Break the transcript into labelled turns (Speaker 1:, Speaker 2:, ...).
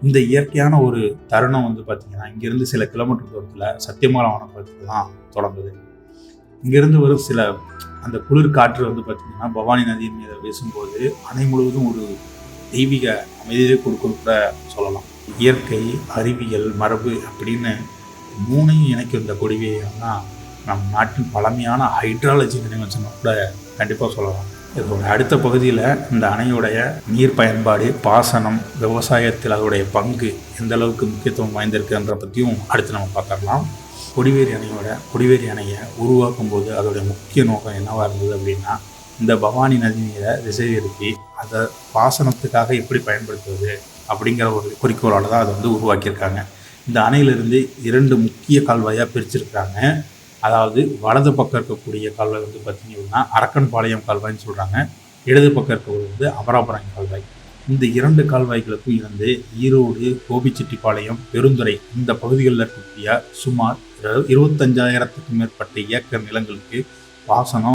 Speaker 1: இந்த இயற்கையான ஒரு தருணம் வந்து பார்த்திங்கன்னா இங்கேருந்து சில கிலோமீட்டர் தூரத்தில் சத்தியமங்கலம் வனப்பகுதியில் தான் தொடங்குது. இங்கேருந்து வரும் சில அந்த குளிர் காற்று வந்து பார்த்திங்கன்னா பவானி நதியின் மீது வீசும்போது அணை முழுவதும் ஒரு தெய்வீக அமைதியை கொடுக்க சொல்லலாம். இயற்கை, அறிவியல், மரபு அப்படின்னு மூணையும் இணைக்கும் இந்த கொடிவேரியை தான் நம் நாட்டின் பழமையான ஹைட்ராலஜி நினைவச்சனம் கூட கண்டிப்பாக சொல்லலாம். இதோட அடுத்த பகுதியில் இந்த அணையுடைய நீர் பயன்பாடு, பாசனம், விவசாயத்தில் அதோடைய பங்கு எந்த அளவுக்கு முக்கியத்துவம் வாய்ந்திருக்குன்ற பற்றியும் அடுத்து நம்ம பார்த்துடலாம். கொடிவேரி அணையை உருவாக்கும் போது அதோடைய முக்கிய நோக்கம் என்னவாக இருந்தது அப்படின்னா, இந்த பவானி நதி நீரை திசை திருப்பி அதை பாசனத்துக்காக எப்படி பயன்படுத்துவது அப்படிங்கிற ஒரு குறிக்கோளோடு தான் அதை உருவாக்கியிருக்காங்க. இந்த அணையிலிருந்து 2 முக்கிய கால்வாயாக பிரிச்சிருக்கிறாங்க. அதாவது வலது பக்கம் இருக்கக்கூடிய கால்வாய் பார்த்திங்க அப்படின்னா அரக்கன்பாளையம் கால்வாய்ன்னு சொல்கிறாங்க. இடது பக்கம் இருக்கிறது அமராபுரம் கால்வாய். இந்த 2 கால்வாய்களுக்கும் இருந்து ஈரோடு, கோபிச்செட்டிப்பாளையம், பெருந்துறை இந்த பகுதிகளில் இருக்கக்கூடிய சுமார் 25,000க்கும் மேற்பட்ட ஏக்கர் நிலங்களுக்கு பாசனம்